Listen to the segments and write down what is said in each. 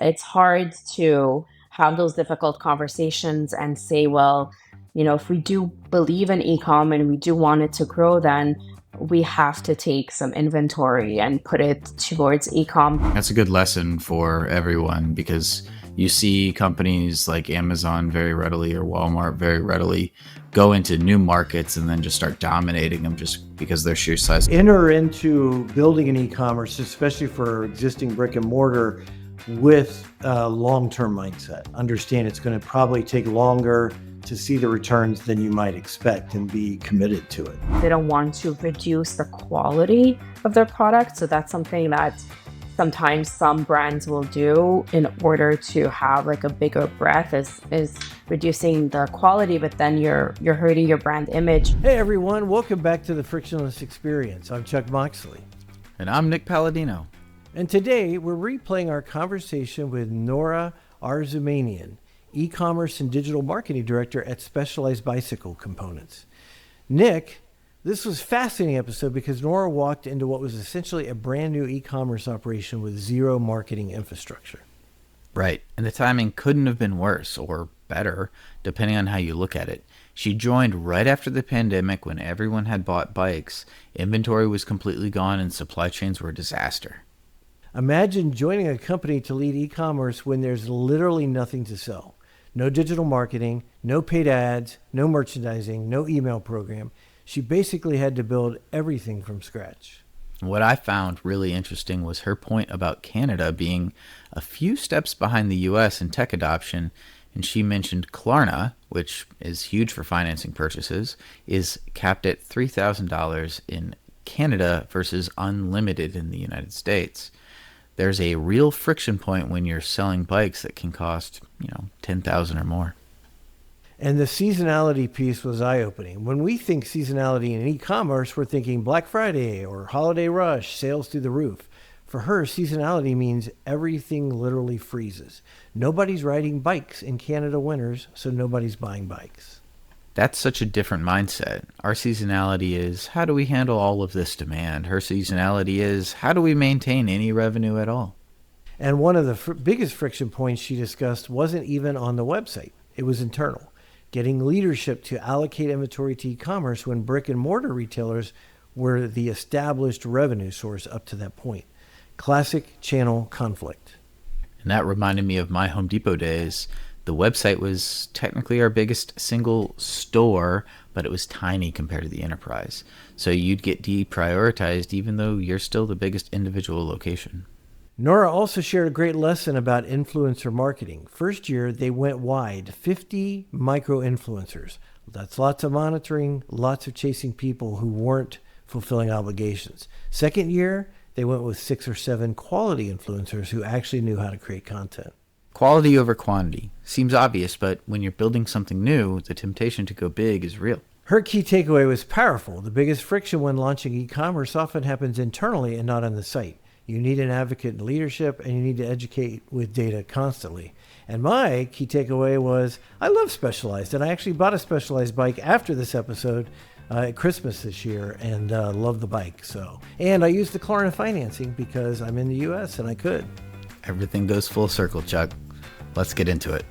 it's hard to have those difficult conversations and say, well, if we do believe in e-com and we do want it to grow, then we have to take some inventory and put it towards e-com. That's a good lesson for everyone because you see companies like Amazon very readily or Walmart very readily go into new markets and then just start dominating them just because their sheer size. Enter into building an e-commerce, especially for existing brick and mortar, with a long-term mindset. Understand it's going to probably take longer to see the returns than you might expect and be committed to it. They don't want to reduce the quality of their product. So that's something that sometimes some brands will do in order to have like a bigger breadth is reducing the quality, but then you're hurting your brand image. Hey everyone, welcome back to the Frictionless Experience. I'm Chuck Moxley. And I'm Nick Paladino. And today we're replaying our conversation with Nora Arzoumanian, e-commerce and digital marketing director at Specialized Bicycle Components. Nick, this was a fascinating episode because Nora walked into what was essentially a brand new e-commerce operation with zero marketing infrastructure. Right, and the timing couldn't have been worse or better, depending on how you look at it. She joined right after the pandemic when everyone had bought bikes, inventory was completely gone, and supply chains were a disaster. Imagine joining a company to lead e-commerce when there's literally nothing to sell. No digital marketing, no paid ads, no merchandising, no email program. She basically had to build everything from scratch. What I found really interesting was her point about Canada being a few steps behind the US in tech adoption, and she mentioned Klarna, which is huge for financing purchases, is capped at $3,000 in Canada versus unlimited in the United States. There's a real friction point when you're selling bikes that can cost, $10,000 or more. And the seasonality piece was eye-opening. When we think seasonality in e-commerce, we're thinking Black Friday or holiday rush, sales through the roof. For her, seasonality means everything literally freezes. Nobody's riding bikes in Canada winters, so nobody's buying bikes. That's such a different mindset. Our seasonality is, how do we handle all of this demand? Her seasonality is, how do we maintain any revenue at all? And one of the biggest friction points she discussed wasn't even on the website. It was internal. Getting leadership to allocate inventory to e-commerce when brick and mortar retailers were the established revenue source up to that point. Classic channel conflict. And that reminded me of my Home Depot days. The website was technically our biggest single store, but it was tiny compared to the enterprise. So you'd get deprioritized even though you're still the biggest individual location. Nora also shared a great lesson about influencer marketing. First year, they went wide, 50 micro-influencers. That's lots of monitoring, lots of chasing people who weren't fulfilling obligations. Second year, they went with 6 or 7 quality influencers who actually knew how to create content. Quality over quantity. Seems obvious, but when you're building something new, the temptation to go big is real. Her key takeaway was powerful. The biggest friction when launching e-commerce often happens internally and not on the site. You need an advocate in leadership, and you need to educate with data constantly. And my key takeaway was, I love Specialized, and I actually bought a Specialized bike after this episode at Christmas this year, and love the bike. And I used the Klarna financing because I'm in the U.S. and I could. Everything goes full circle, Chuck. Let's get into it.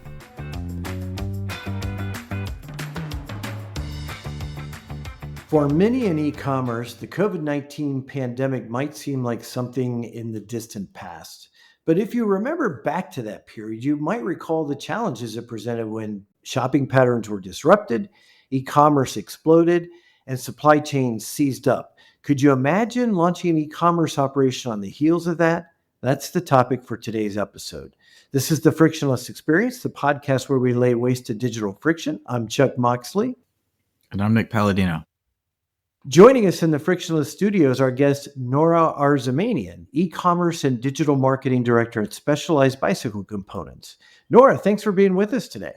For many in e-commerce, the COVID-19 pandemic might seem like something in the distant past. But if you remember back to that period, you might recall the challenges it presented when shopping patterns were disrupted, e-commerce exploded, and supply chains seized up. Could you imagine launching an e-commerce operation on the heels of that? That's the topic for today's episode. This is the Frictionless Experience, the podcast where we lay waste to digital friction. I'm Chuck Moxley. And I'm Nick Paladino. Joining us in the Frictionless studios, our guest, Nora Arzoumanian, e-commerce and digital marketing director at Specialized Bicycle Components. Nora, thanks for being with us today.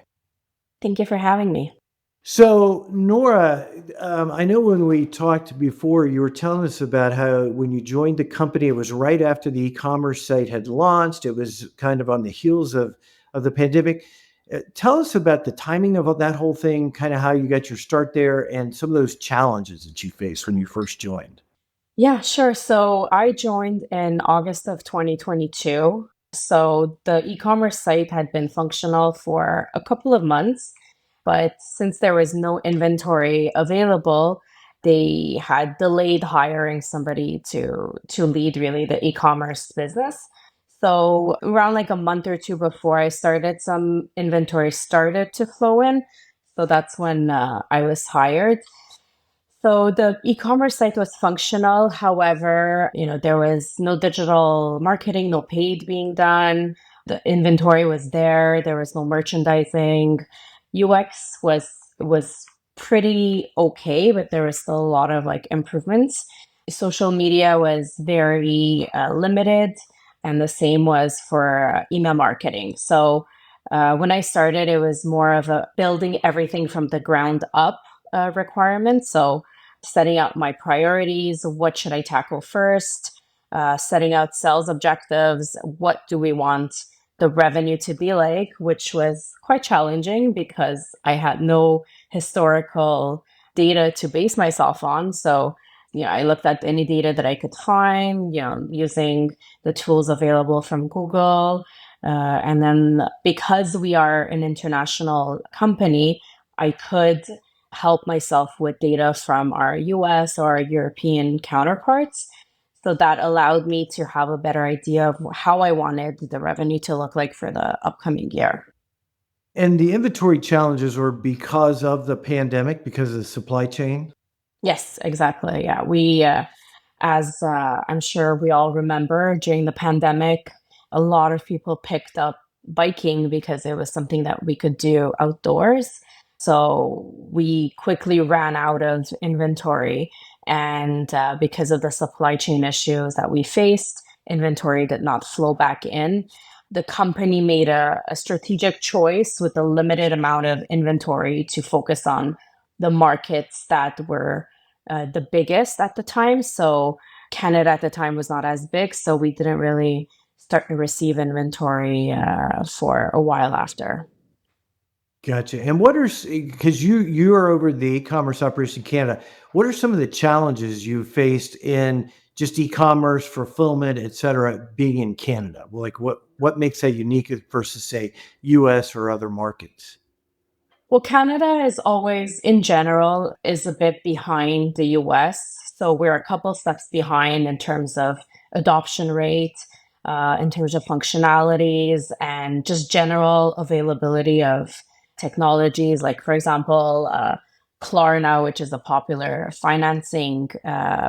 Thank you for having me. So, Nora, I know when we talked before, you were telling us about how when you joined the company, it was right after the e-commerce site had launched. It was kind of on the heels of the pandemic. Tell us about the timing of that whole thing, kind of how you got your start there, and some of those challenges that you faced when you first joined. Yeah, sure. So I joined in August of 2022. So the e-commerce site had been functional for a couple of months, but since there was no inventory available, they had delayed hiring somebody to lead really the e-commerce business. So around like a month or two before I started, some inventory started to flow in. So that's when I was hired. So the e-commerce site was functional. However, there was no digital marketing, no paid being done. The inventory was there. There was no merchandising. UX was pretty okay, but there was still a lot of like improvements. Social media was very limited, and the same was for email marketing. So when I started, it was more of a building everything from the ground up requirement. So setting out my priorities, what should I tackle first, setting out sales objectives, what do we want the revenue to be like, which was quite challenging because I had no historical data to base myself on. So, I looked at any data that I could find, using the tools available from Google. And then because we are an international company, I could help myself with data from our US or European counterparts. So that allowed me to have a better idea of how I wanted the revenue to look like for the upcoming year. And the inventory challenges were because of the pandemic, because of the supply chain? Yes, exactly. Yeah. As I'm sure we all remember, during the pandemic, a lot of people picked up biking because it was something that we could do outdoors. So we quickly ran out of inventory. And because of the supply chain issues that we faced, inventory did not flow back in. The company made a strategic choice with a limited amount of inventory to focus on the markets that were the biggest at the time. So Canada at the time was not as big, so we didn't really start to receive inventory for a while after. Gotcha. And what are, because you are over the e-commerce operation in Canada, what are some of the challenges you faced in just e-commerce, fulfillment, et cetera, being in Canada? Like what makes that unique versus say US or other markets? Well, Canada is always, in general, is a bit behind the US. So we're a couple steps behind in terms of adoption rate, in terms of functionalities, and just general availability of technologies. Like, for example, Klarna, which is a popular financing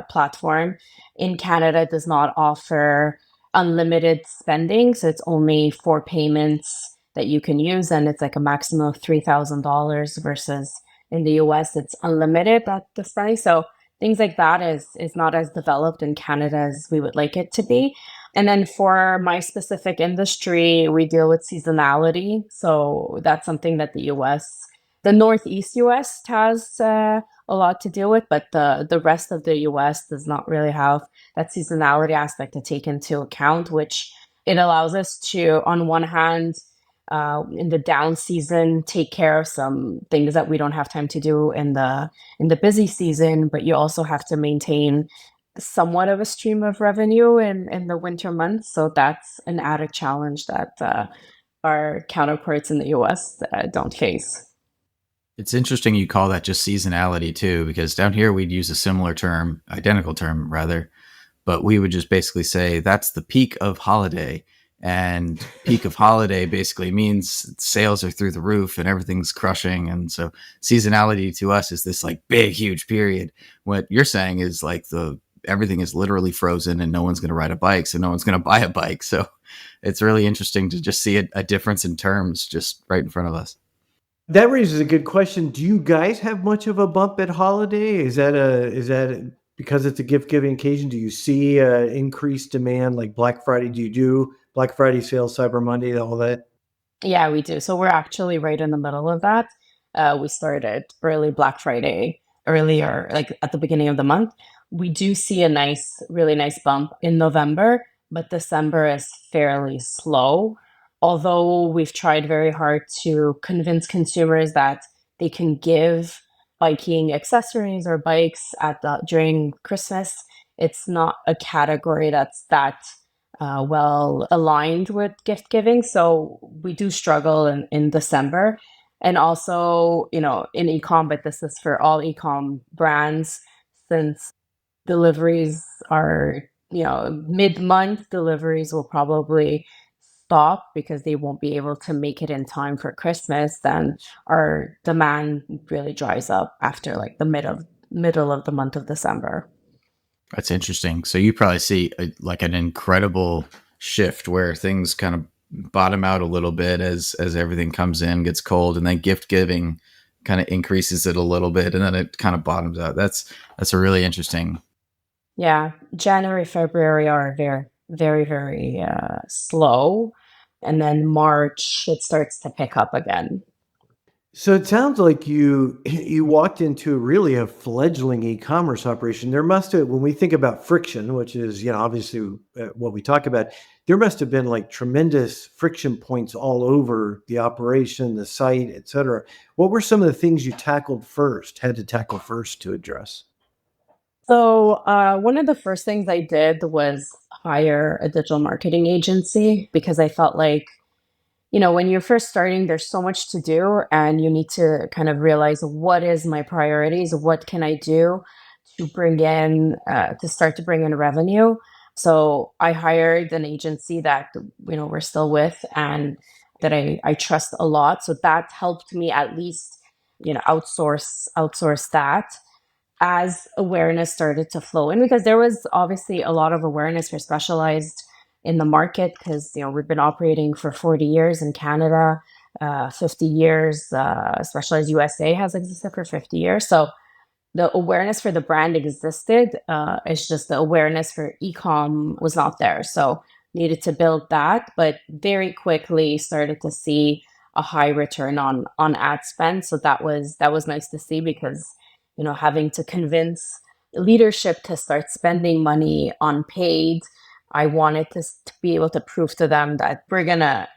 platform in Canada, does not offer unlimited spending. So it's only for payments that you can use, and it's like a maximum of $3,000 versus in the US it's unlimited at the price. So things like that is not as developed in Canada as we would like it to be. And then for my specific industry, we deal with seasonality. So that's something that the Northeast US has a lot to deal with, but the rest of the US does not really have that seasonality aspect to take into account, which it allows us to, on one hand, in the down season, take care of some things that we don't have time to do in the busy season, but you also have to maintain somewhat of a stream of revenue in the winter months. So that's an added challenge that our counterparts in the US don't face. It's interesting you call that just seasonality too, because down here we'd use a similar term, identical term rather, but we would just basically say that's the peak of holiday. And peak of holiday basically means sales are through the roof and everything's crushing. And so seasonality to us is this like big, huge period. What you're saying is like everything is literally frozen and no one's going to ride a bike. So no one's going to buy a bike. So it's really interesting to just see a difference in terms just right in front of us. That raises a good question. Do you guys have much of a bump at holiday? Because it's a gift giving occasion? Do you see increased demand like Black Friday? Do you do Black Friday sales, Cyber Monday, all that? Yeah, we do. So we're actually right in the middle of that. We started early Black Friday earlier, like at the beginning of the month. We do see a really nice bump in November, but December is fairly slow. Although we've tried very hard to convince consumers that they can give biking accessories or bikes during Christmas, it's not a category that's that well aligned with gift giving. So we do struggle in December. And also, in ecom, but this is for all ecom brands, since deliveries are, mid-month deliveries will probably stop because they won't be able to make it in time for Christmas, then our demand really dries up after like the middle of the month of December. That's interesting. So you probably see like an incredible shift where things kind of bottom out a little bit as everything comes in, gets cold, and then gift giving kind of increases it a little bit, and then it kind of bottoms out. That's a really interesting. Yeah, January, February are very, very, very slow, and then March it starts to pick up again. So it sounds like you walked into really a fledgling e-commerce operation. There must have, when we think about friction, which is obviously what we talk about, there must have been like tremendous friction points all over the operation, the site, et cetera. What were some of the things you had to tackle first to address? So, one of the first things I did was hire a digital marketing agency because I felt like, when you're first starting, there's so much to do, and you need to kind of realize what is my priorities, what can I do to start to bring in revenue. So I hired an agency that, we're still with and that I trust a lot. So that helped me at least, outsource that as awareness started to flow in, because there was obviously a lot of awareness for Specialized in the market, because we've been operating for 40 years in Canada, 50 years. Specialized USA has existed for 50 years, so the awareness for the brand existed. It's just the awareness for ecom was not there. So needed to build that, but very quickly started to see a high return on ad spend. So that was nice to see, because having to convince leadership to start spending money on paid, I wanted to be able to prove to them that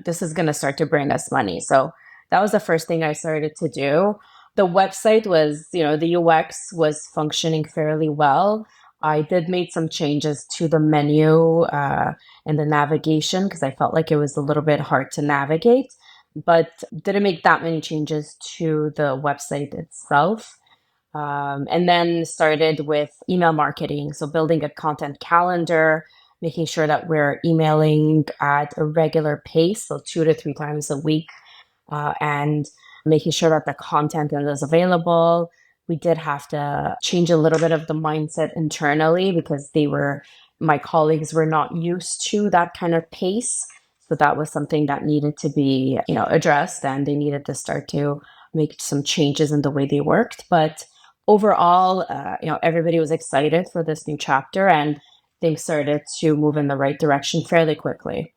this is gonna start to bring us money. So that was the first thing I started to do. The website was, the UX was functioning fairly well. I did make some changes to the menu and the navigation, because I felt like it was a little bit hard to navigate, but didn't make that many changes to the website itself. And then started with email marketing. So building a content calendar, making sure that we're emailing at a regular pace, so 2 to 3 times a week, and making sure that the content is available. We did have to change a little bit of the mindset internally, because my colleagues were not used to that kind of pace. So that was something that needed to be, addressed, and they needed to start to make some changes in the way they worked. But overall, everybody was excited for this new chapter, and things started to move in the right direction fairly quickly.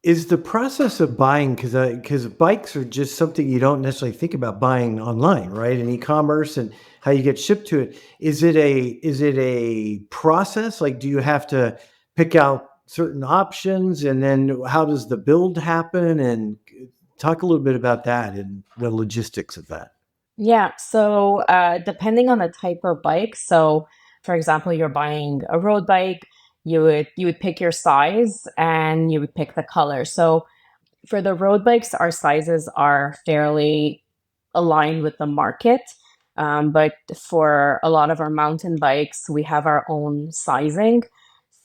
Is the process of buying, because bikes are just something you don't necessarily think about buying online, right? In e-commerce and how you get shipped to it. Is it a process? Like, do you have to pick out certain options, and then how does the build happen? And talk a little bit about that and the logistics of that. Yeah, so depending on the type of bike, so for example, you're buying a road bike, you would pick your size and you would pick the color. So for the road bikes, our sizes are fairly aligned with the market. But for a lot of our mountain bikes, we have our own sizing.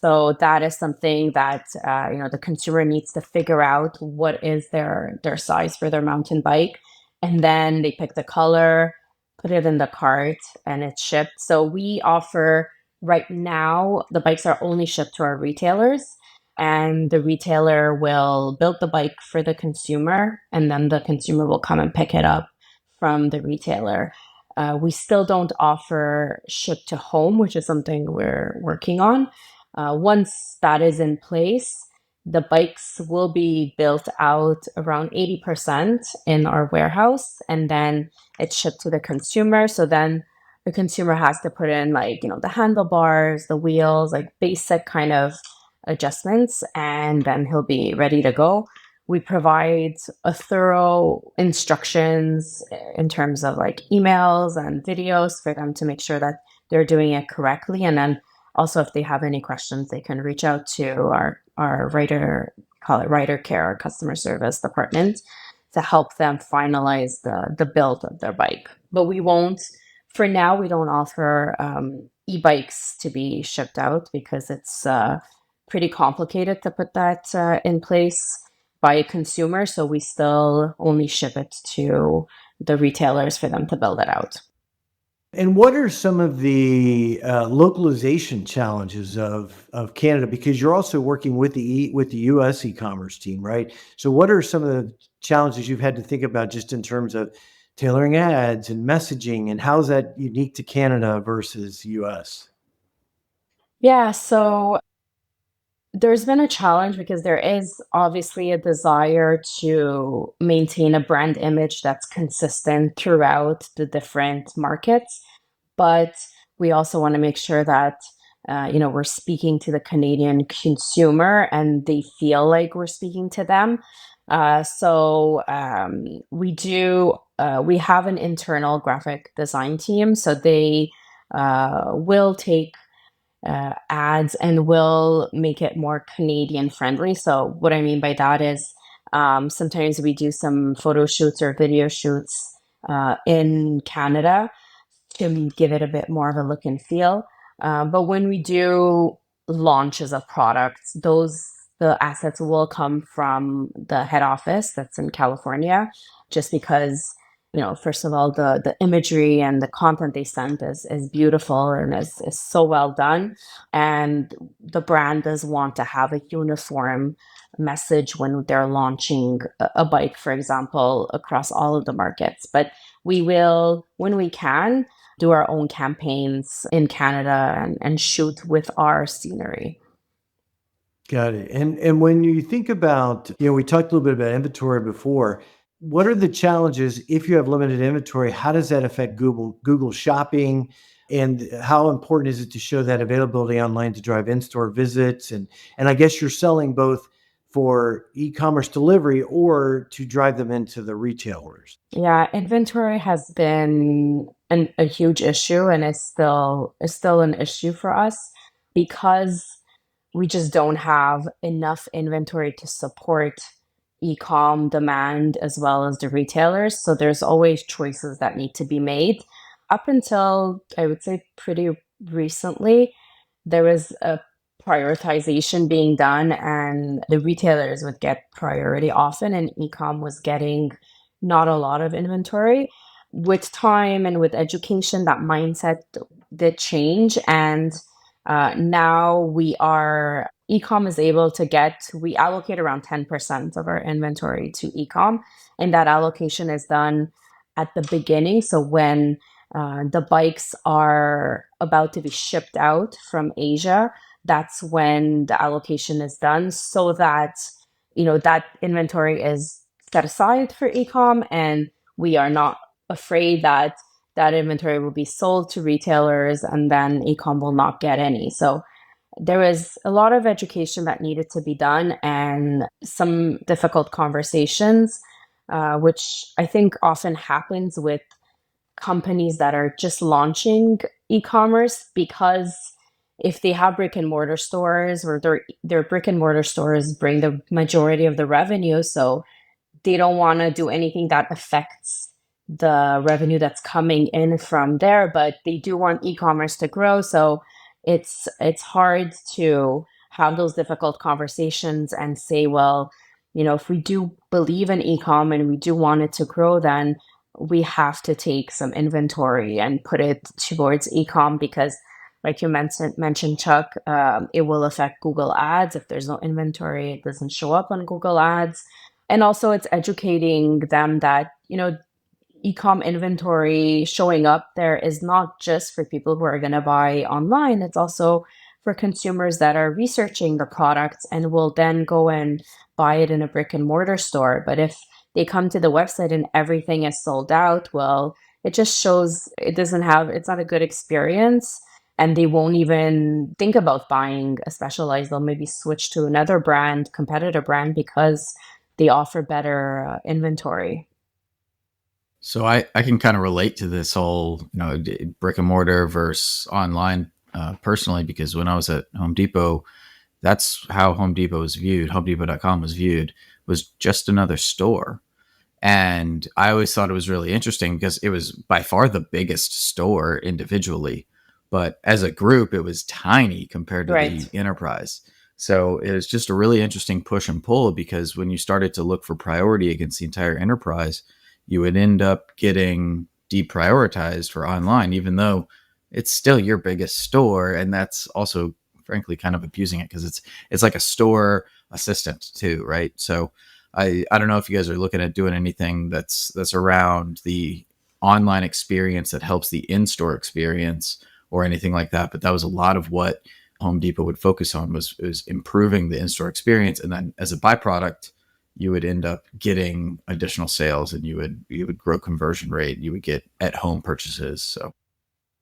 So that is something that the consumer needs to figure out what is their size for their mountain bike, and then they pick the color, put it in the cart, and it's shipped. So we offer right now the bikes are only shipped to our retailers, and the retailer will build the bike for the consumer, and then the consumer will come and pick it up from the retailer. We still don't offer ship to home, which is something we're working on. Once that is in place, the bikes will be built out around 80% in our warehouse, and then it's shipped to the consumer. So then the consumer has to put in, like, the handlebars, the wheels, like basic kind of adjustments, and then he'll be ready to go. We provide a thorough instructions in terms of like emails and videos for them to make sure that they're doing it correctly. And then also, if they have any questions, they can reach out to our call it writer care, our customer service department, to help them finalize the build of their bike. But we won't, for now, we don't offer e-bikes to be shipped out because it's pretty complicated to put that in place by a consumer. So we still only ship it to the retailers for them to build it out. And what are some of the localization challenges of Canada? Because you're also working with the U.S. e-commerce team, right? So what are some of the challenges you've had to think about just in terms of tailoring ads and messaging, and how's that unique to Canada versus U.S.? Yeah, so there's been a challenge because there is obviously a desire to maintain a brand image that's consistent throughout the different markets. But we also want to make sure that we're speaking to the Canadian consumer and they feel like we're speaking to them. We have an internal graphic design team, so they will take ads and will make it more Canadian friendly. So what I mean by that is sometimes we do some photo shoots or video shoots in Canada to give it a bit more of a look and feel. But when we do launches of products, the assets will come from the head office that's in California, just because, first of all, the imagery and the content they sent is beautiful and is so well done. And the brand does want to have a uniform message when they're launching a bike, for example, across all of the markets. But we will, when we can, do our own campaigns in Canada and shoot with our scenery. Got it. And when you think about, we talked a little bit about inventory before. What are the challenges if you have limited inventory? How does that affect Google Shopping? And how important is it to show that availability online to drive in-store visits? And I guess you're selling both for e-commerce delivery or to drive them into the retailers. Yeah, inventory has been a huge issue, and it's still an issue for us because we just don't have enough inventory to support e-com demand as well as the retailers. So there's always choices that need to be made. Up until, I would say, pretty recently, there was a prioritization being done, and the retailers would get priority often, and e-com was getting not a lot of inventory. With time and with education, that mindset did change, and now e-com is able to we allocate around 10% of our inventory to e-com, and that allocation is done at the beginning. So when the bikes are about to be shipped out from Asia, that's when the allocation is done, so that that inventory is set aside for e-com, and we are not afraid that that inventory will be sold to retailers and then e-com will not get any. So there was a lot of education that needed to be done and some difficult conversations, which I think often happens with companies that are just launching e-commerce, because if they have brick and mortar stores, or their brick and mortar stores bring the majority of the revenue, so they don't want to do anything that affects the revenue that's coming in from there, but they do want e-commerce to grow. So it's hard to have those difficult conversations and say, well, if we do believe in e-com and we do want it to grow, then we have to take some inventory and put it towards e-com, because like you mentioned, Chuck, it will affect Google Ads. If there's no inventory, it doesn't show up on Google Ads. And also it's educating them that, e-com inventory showing up there is not just for people who are going to buy online. It's also for consumers that are researching the products and will then go and buy it in a brick and mortar store. But if they come to the website and everything is sold out, well, it just shows it's not a good experience. And they won't even think about buying a Specialized. They'll maybe switch to another competitor brand, because they offer better inventory. So I can kind of relate to this whole, brick and mortar versus online personally, because when I was at Home Depot, That's how Home Depot was viewed. HomeDepot.com was viewed, was just another store. And I always thought it was really interesting because it was by far the biggest store individually, but as a group, it was tiny compared to Right. the enterprise. So it was just a really interesting push and pull, because when you started to look for priority against the entire enterprise, you would end up getting deprioritized for online, even though it's still your biggest store. And that's also, frankly, kind of abusing it, because it's like a store assistant too, right? So I don't know if you guys are looking at doing anything that's around the online experience that helps the in-store experience or anything like that. But that was a lot of what Home Depot would focus on, was improving the in-store experience. And then as a byproduct, you would end up getting additional sales, and you would grow conversion rate. You would get at home purchases. So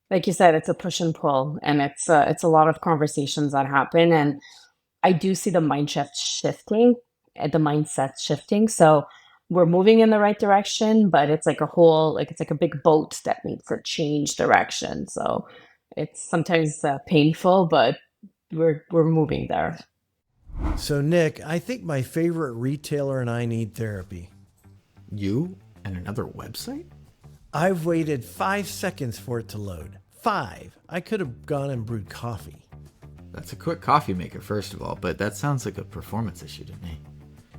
Like you said, it's a push and pull, and it's a lot of conversations that happen. And I do see the mindset shifting. So we're moving in the right direction, but it's like it's like a big boat that needs to change direction. So it's sometimes painful, but we're moving there. So, Nick, I think my favorite retailer and I need therapy. you and another website? I've waited 5 seconds for it to load. 5. I could have gone and brewed coffee. That's a quick coffee maker, first of all, but that sounds like a performance issue to me.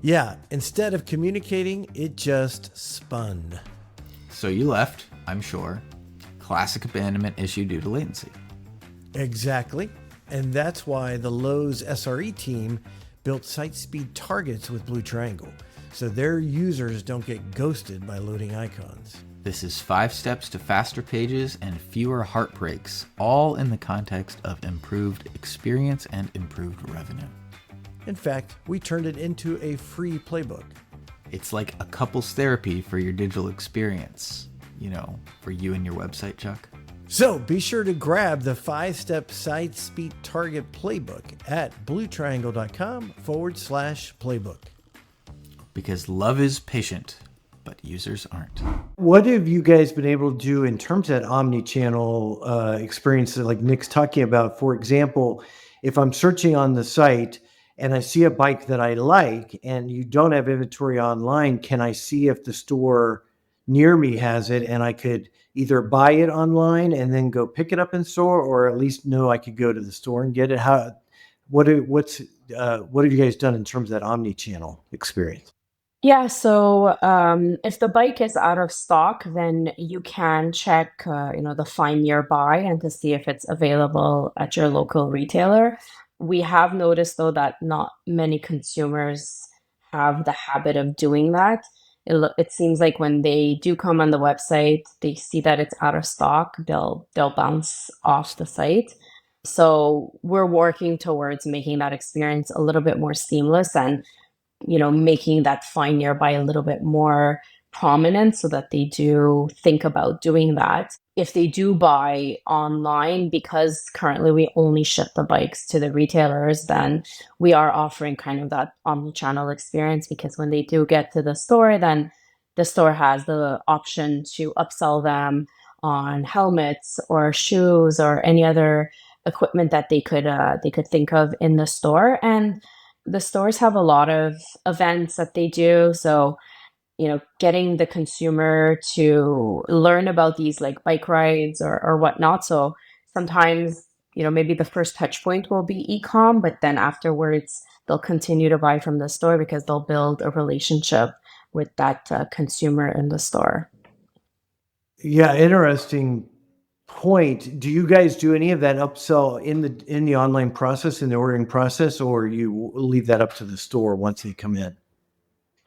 Yeah, instead of communicating, it just spun. So you left, I'm sure. Classic abandonment issue due to latency. Exactly. And that's why the Lowe's SRE team built site speed targets with Blue Triangle, so their users don't get ghosted by loading icons. This is 5 steps to faster pages and fewer heartbreaks, all in the context of improved experience and improved revenue. In fact, we turned it into a free playbook. It's like a couples therapy for your digital experience, for you and your website, Chuck. So be sure to grab the 5-step site speed target playbook at bluetriangle.com/playbook. Because love is patient, but users aren't. What have you guys been able to do in terms of that omni-channel experience that like Nick's talking about? For example, if I'm searching on the site and I see a bike that I like and you don't have inventory online, can I see if the store near me has it, and I could either buy it online and then go pick it up in store, or at least know I could go to the store and get it? What have you guys done in terms of that omni-channel experience? Yeah, so if the bike is out of stock, then you can check, the Find Nearby and to see if it's available at your local retailer. We have noticed, though, that not many consumers have the habit of doing that. It seems like when they do come on the website, they see that it's out of stock, they'll bounce off the site. So we're working towards making that experience a little bit more seamless, and making that Find Nearby a little bit more prominent so that they do think about doing that. If they do buy online, because currently we only ship the bikes to the retailers, then we are offering kind of that omni-channel experience, because when they do get to the store, then the store has the option to upsell them on helmets or shoes or any other equipment that they could think of in the store. And the stores have a lot of events that they do. So, getting the consumer to learn about these like bike rides or whatnot. So sometimes, maybe the first touch point will be e-com, but then afterwards they'll continue to buy from the store because they'll build a relationship with that consumer in the store. Yeah, interesting point. Do you guys do any of that upsell in the online process, in the ordering process, or you leave that up to the store once they come in?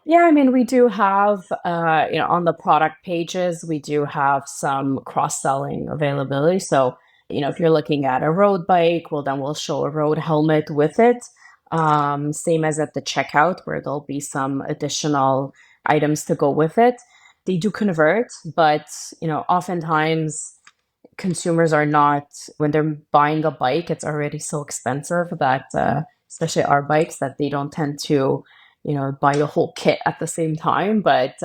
Yeah, I mean, we do have, on the product pages, we do have some cross-selling availability. So, if you're looking at a road bike, well, then we'll show a road helmet with it. Same as at the checkout, where there'll be some additional items to go with it. They do convert, but, oftentimes consumers are not, when they're buying a bike, it's already so expensive that, especially our bikes, that they don't tend to, buy a whole kit at the same time. But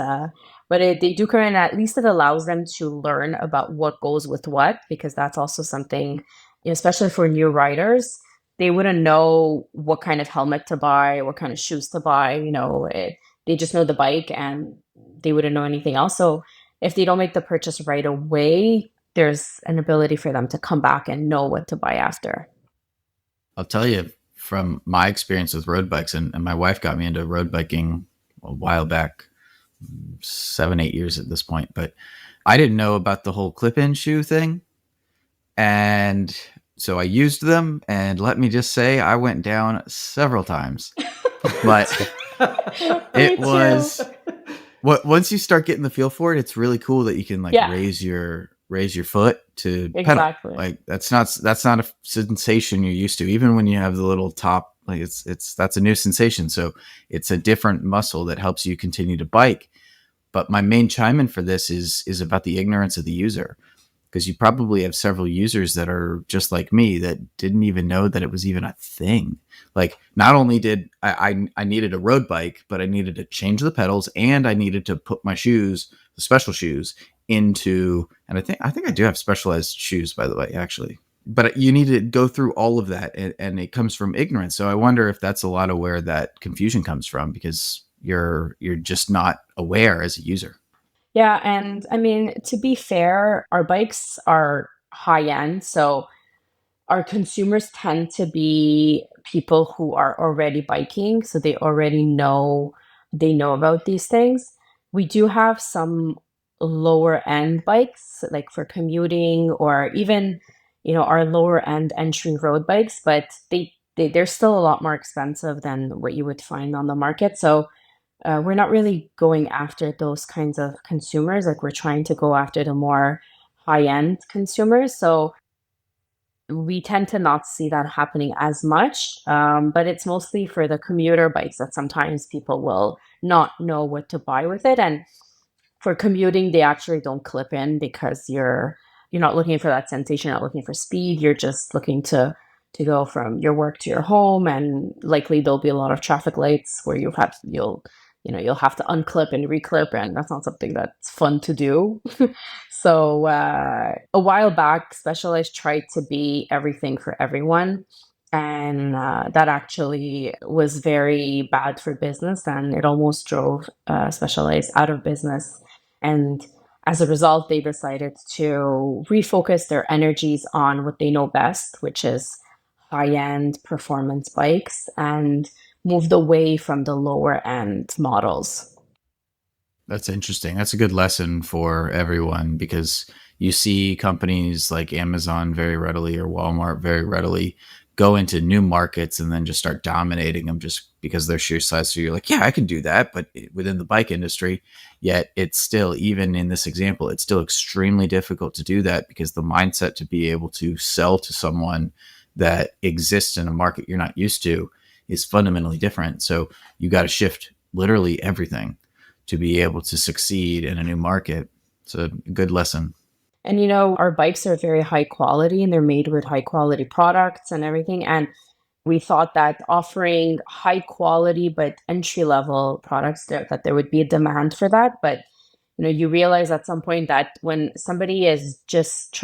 they do come in. At least it allows them to learn about what goes with what, because that's also something, especially for new riders. they wouldn't know what kind of helmet to buy, what kind of shoes to buy. They just know the bike and they wouldn't know anything else. So if they don't make the purchase right away, there's an ability for them to come back and know what to buy after. I'll tell you from my experience with road bikes, and my wife got me into road biking a while back, 7, 8 years at this point, but I didn't know about the whole clip-in shoe thing. And so I used them, and let me just say, I went down several times. But it was once you start getting the feel for it, it's really cool that you can like raise your foot to pedal. Like that's not a sensation you're used to. Even when you have the little top, like that's a new sensation. So it's a different muscle that helps you continue to bike. But my main chime in for this is about the ignorance of the user. Because you probably have several users that are just like me that didn't even know that it was even a thing. Like not only did I needed a road bike, but I needed to change the pedals and I needed to put my shoes, the special shoes, into, and I think I do have specialized shoes, by the way, actually. But you need to go through all of that, and it comes from ignorance. So I wonder if that's a lot of where that confusion comes from, because you're just not aware as a user. Yeah, and I mean, to be fair, our bikes are high end, so our consumers tend to be people who are already biking, so they know about these things. We do have some lower end bikes, like for commuting or even, our lower end entry road bikes, but they're still a lot more expensive than what you would find on the market. So we're not really going after those kinds of consumers. Like we're trying to go after the more high-end consumers. So we tend to not see that happening as much. But it's mostly for the commuter bikes that sometimes people will not know what to buy with it. And for commuting, they actually don't clip in because you're not looking for that sensation, not looking for speed. You're just looking to go from your work to your home, and likely there'll be a lot of traffic lights where you'll have to unclip and reclip, and that's not something that's fun to do. So a while back, Specialized tried to be everything for everyone, and that actually was very bad for business, and it almost drove Specialized out of business. And as a result, they decided to refocus their energies on what they know best, which is high-end performance bikes, and moved away from the lower end models. That's interesting. That's a good lesson for everyone, because you see companies like Amazon very readily, or Walmart very readily, go into new markets and then just start dominating them just because they're sheer size. So you're like, yeah, I can do that. But within the bike industry, yet it's still, even in this example, it's still extremely difficult to do that, because the mindset to be able to sell to someone that exists in a market you're not used to is fundamentally different. So you got to shift literally everything to be able to succeed in a new market. It's a good lesson. And our bikes are very high quality and they're made with high quality products and everything. And we thought that offering high quality but entry level products, that there would be a demand for that. But you realize at some point that when somebody is just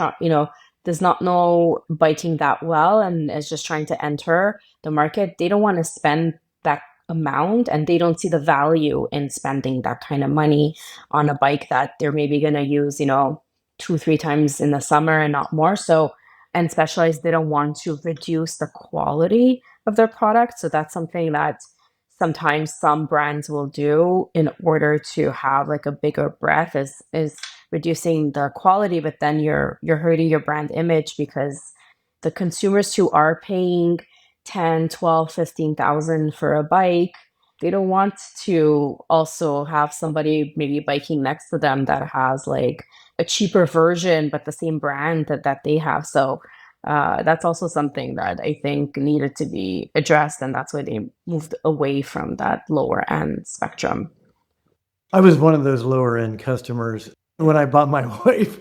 does not know biking that well and is just trying to enter the market, they don't want to spend that amount, and they don't see the value in spending that kind of money on a bike that they're maybe going to use 2-3 times in the summer and not more. So, and Specialized didn't want to reduce the quality of their product. So that's something that sometimes some brands will do in order to have like a bigger breadth, is reducing the quality, but then you're hurting your brand image, because the consumers who are paying 10, 12, 15,000 for a bike, they don't want to also have somebody maybe biking next to them that has like a cheaper version, but the same brand that they have. So that's also something that I think needed to be addressed, and that's why they moved away from that lower end spectrum. I was one of those lower end customers when I bought my wife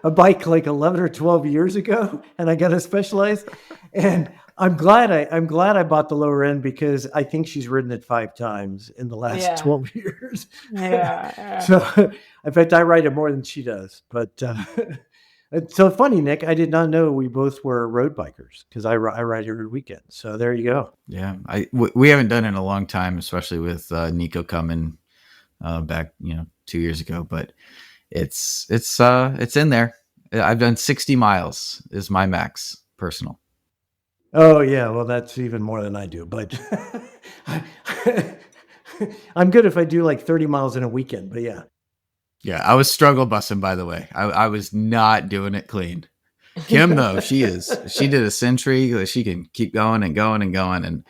a bike like 11 or 12 years ago, and I got a Specialized. And I'm glad I bought the lower end, because I think she's ridden it 5 times in the last 12 years. Yeah. So in fact, I ride it more than she does. But It's so funny, Nick. I did not know we both were road bikers because I ride every weekend. So there you go. Yeah, we haven't done it in a long time, especially with Nico coming back, 2 years ago. But it's in there. I've done 60 miles is my max personal. Oh yeah, well that's even more than I do, but I'm good if I do like 30 miles in a weekend. But yeah. Yeah, I was struggle busting, by the way. I was not doing it clean. Kim though, she did a century. She can keep going and going and going, and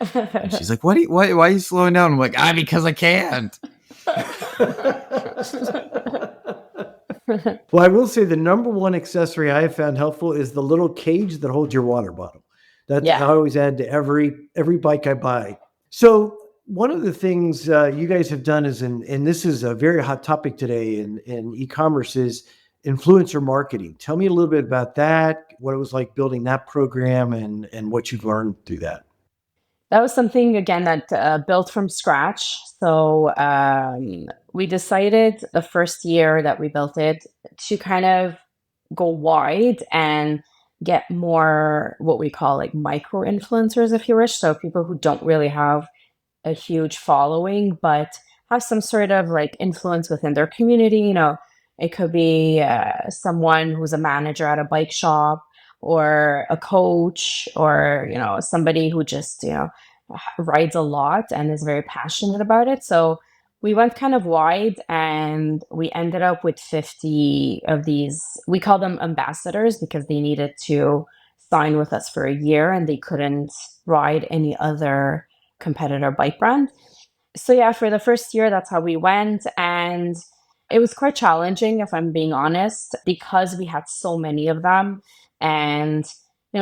she's like, why are you slowing down? I'm like, because I can't. Well, I will say the number one accessory I have found helpful is the little cage that holds your water bottle. That I always add to every bike I buy. So one of the things you guys have done is, and this is a very hot topic today in e-commerce, is influencer marketing. Tell me a little bit about that, what it was like building that program, and what you've learned through that. That was something, again, that built from scratch. So we decided the first year that we built it to kind of go wide and get more what we call like micro influencers, if you wish. So people who don't really have a huge following, but have some sort of like influence within their community. It could be someone who's a manager at a bike shop, or a coach, or somebody who just rides a lot and is very passionate about it. So we went kind of wide, and we ended up with 50 of these. We call them ambassadors because they needed to sign with us for a year and they couldn't ride any other competitor bike brand. So yeah, for the first year, that's how we went. And it was quite challenging, if I'm being honest, because we had so many of them. And,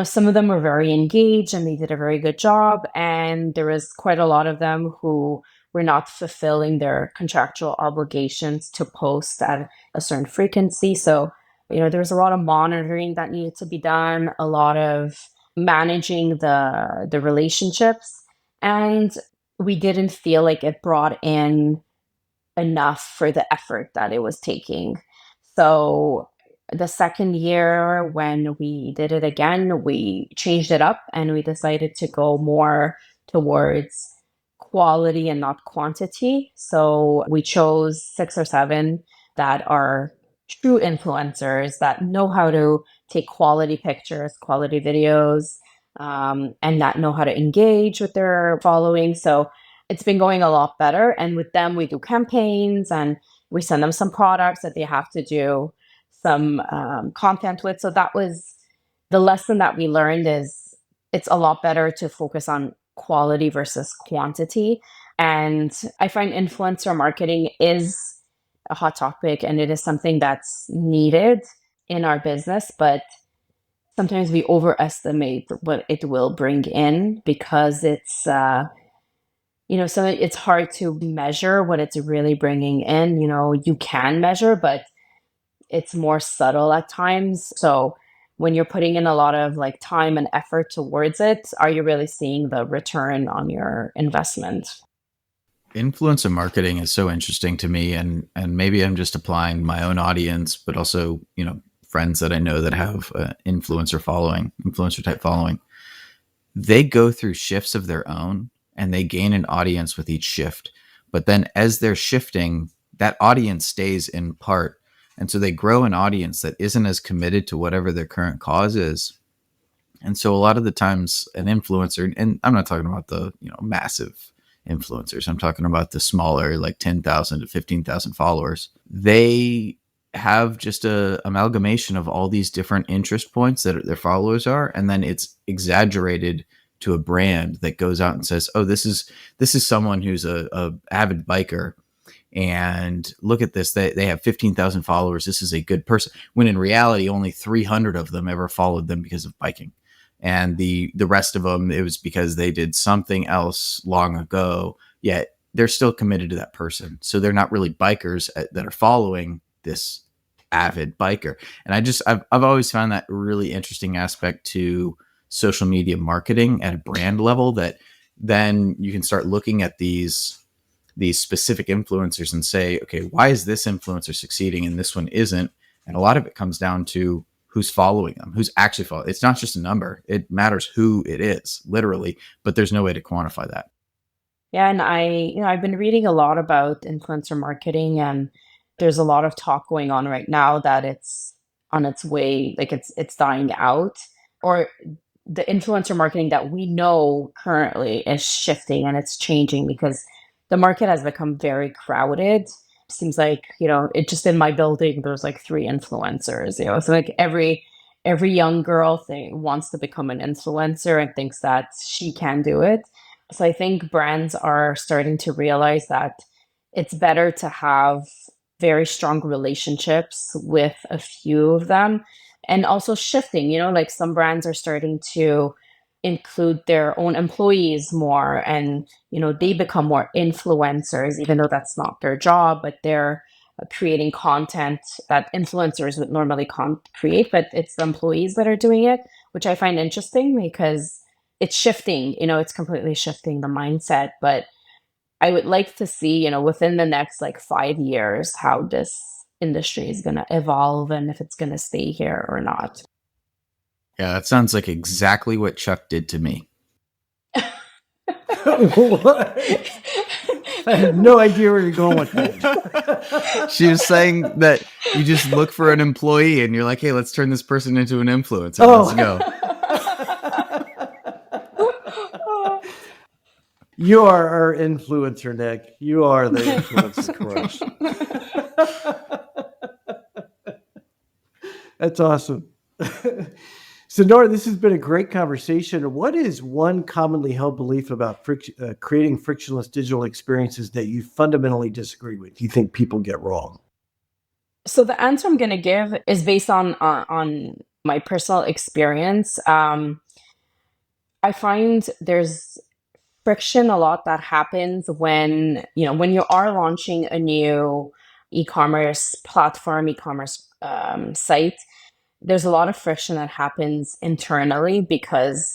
some of them were very engaged and they did a very good job. And there was quite a lot of them who were not fulfilling their contractual obligations to post at a certain frequency. So, there was a lot of monitoring that needed to be done, a lot of managing the relationships. And we didn't feel like it brought in enough for the effort that it was taking. So the second year, when we did it again, we changed it up and we decided to go more towards quality and not quantity. So we chose 6 or 7 that are true influencers that know how to take quality pictures, quality videos, and that know how to engage with their following. So it's been going a lot better. And with them, we do campaigns and we send them some products that they have to do some content with. So that was the lesson that we learned, is it's a lot better to focus on quality versus quantity. And I find influencer marketing is a hot topic and it is something that's needed in our business, but sometimes we overestimate what it will bring in because so it's hard to measure what it's really bringing in. You can measure, but it's more subtle at times. So when you're putting in a lot of like time and effort towards it, are you really seeing the return on your investment? Influencer marketing is so interesting to me, and maybe I'm just applying my own audience, but also friends that I know that have influencer type following. They go through shifts of their own and they gain an audience with each shift. But then as they're shifting, that audience stays in part. And so they grow an audience that isn't as committed to whatever their current cause is. And so a lot of the times an influencer, and I'm not talking about the massive influencers, I'm talking about the smaller, like 10,000 to 15,000 followers. They have just a amalgamation of all these different interest points that their followers are, and then it's exaggerated to a brand that goes out and says, oh, this is someone who's a avid biker, and look at this, they have 15,000 followers, this is a good person, when in reality only 300 of them ever followed them because of biking, and the rest of them, it was because they did something else long ago, yet they're still committed to that person. So they're not really bikers that are following this avid biker. And I've always found that really interesting aspect to social media marketing at a brand level, that then you can start looking at these specific influencers and say, okay, why is this influencer succeeding and this one isn't? And a lot of it comes down to who's following them, who's actually following. It's not just a number. It matters who it is, literally, but there's no way to quantify that. Yeah, and I've been reading a lot about influencer marketing, and there's a lot of talk going on right now that it's on its way, like it's dying out, or the influencer marketing that we know currently is shifting and it's changing because the market has become very crowded. Seems like, it just in my building there's like three influencers, so like every young girl wants to become an influencer and thinks that she can do it. So I think brands are starting to realize that it's better to have very strong relationships with a few of them, and also shifting, like some brands are starting to include their own employees more, and they become more influencers even though that's not their job, but they're creating content that influencers would normally create, but it's the employees that are doing it, which I find interesting because it's shifting, it's completely shifting the mindset. But I would like to see, within the next like 5 years, how this industry is going to evolve and if it's going to stay here or not. Yeah, that sounds like exactly what Chuck did to me. What? I have no idea where you're going with that. She was saying that you just look for an employee and you're like, hey, let's turn this person into an influencer. Let's go. You are our influencer, Nick. You are the influencer crush. That's awesome. So, Nora, this has been a great conversation. What is one commonly held belief about creating frictionless digital experiences that you fundamentally disagree with? You think people get wrong? So the answer I'm going to give is based on my personal experience. I find there's friction a lot that happens when you are launching a new e-commerce platform, e-commerce site. There's a lot of friction that happens internally because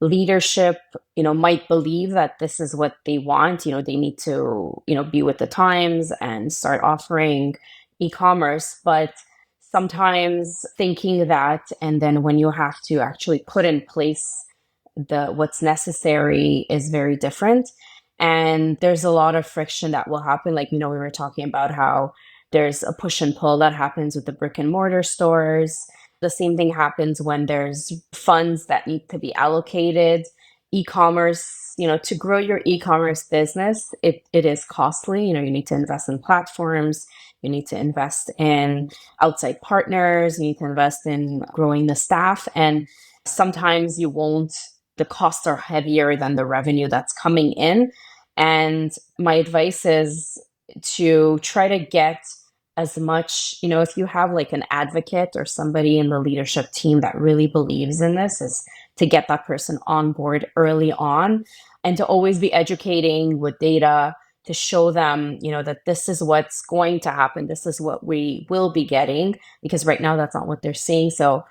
leadership, might believe that this is what they want. They need to, be with the times and start offering e-commerce, but sometimes thinking that, and then when you have to actually put in place what's necessary is very different. And there's a lot of friction that will happen. Like, we were talking about how there's a push and pull that happens with the brick and mortar stores. The same thing happens when there's funds that need to be allocated. E-commerce, to grow your e-commerce business, it is costly. You need to invest in platforms. You need to invest in outside partners. You need to invest in growing the staff. And sometimes the costs are heavier than the revenue that's coming in. And my advice is to try to get as much, if you have like an advocate or somebody in the leadership team that really believes in this, is to get that person on board early on and to always be educating with data to show them, that this is what's going to happen. This is what we will be getting, because right now that's not what they're seeing. So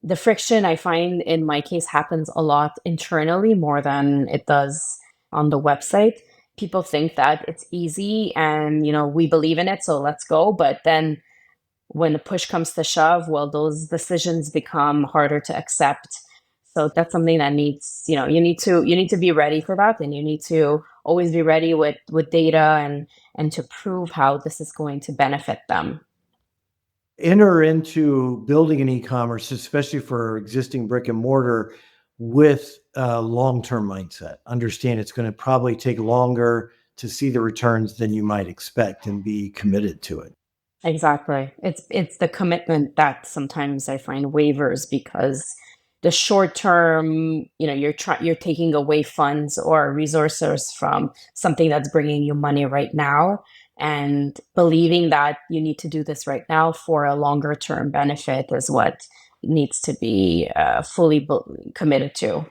the friction, I find in my case, happens a lot internally more than it does on the website. People think that it's easy and, we believe in it, so let's go. But then when the push comes to shove, well, those decisions become harder to accept. So that's something that needs, you need to be ready for that, and you need to always be ready with data and to prove how this is going to benefit them. Enter into building an e-commerce, especially for existing brick and mortar, with a long-term mindset. Understand it's going to probably take longer to see the returns than you might expect, and be committed to it. Exactly. It's the commitment that sometimes I find wavers, because the short term, you're taking away funds or resources from something that's bringing you money right now, and believing that you need to do this right now for a longer term benefit is what needs to be fully committed to.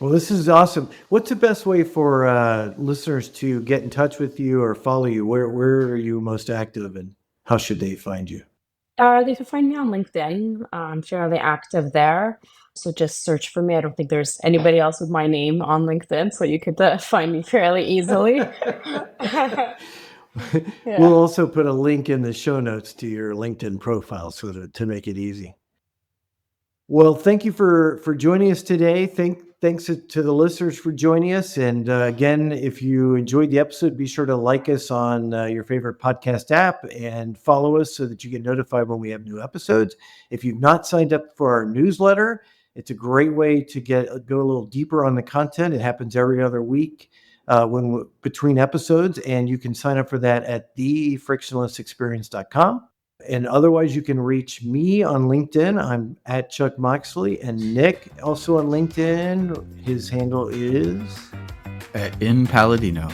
Well, this is awesome. What's the best way for listeners to get in touch with you or follow you? Where are you most active, and how should they find you? They can find me on LinkedIn. I'm fairly active there. So just search for me. I don't think there's anybody else with my name on LinkedIn, so you could find me fairly easily. We'll also put a link in the show notes to your LinkedIn profile, so to make it easy. Well, thank you for joining us today. Thanks to the listeners for joining us. And again, if you enjoyed the episode, be sure to like us on your favorite podcast app and follow us so that you get notified when we have new episodes. If you've not signed up for our newsletter, it's a great way to go a little deeper on the content. It happens every other week between episodes, and you can sign up for that at thefrictionlessexperience.com. And otherwise, you can reach me on LinkedIn. I'm at Chuck Moxley, and Nick also on LinkedIn. His handle is In Paladino.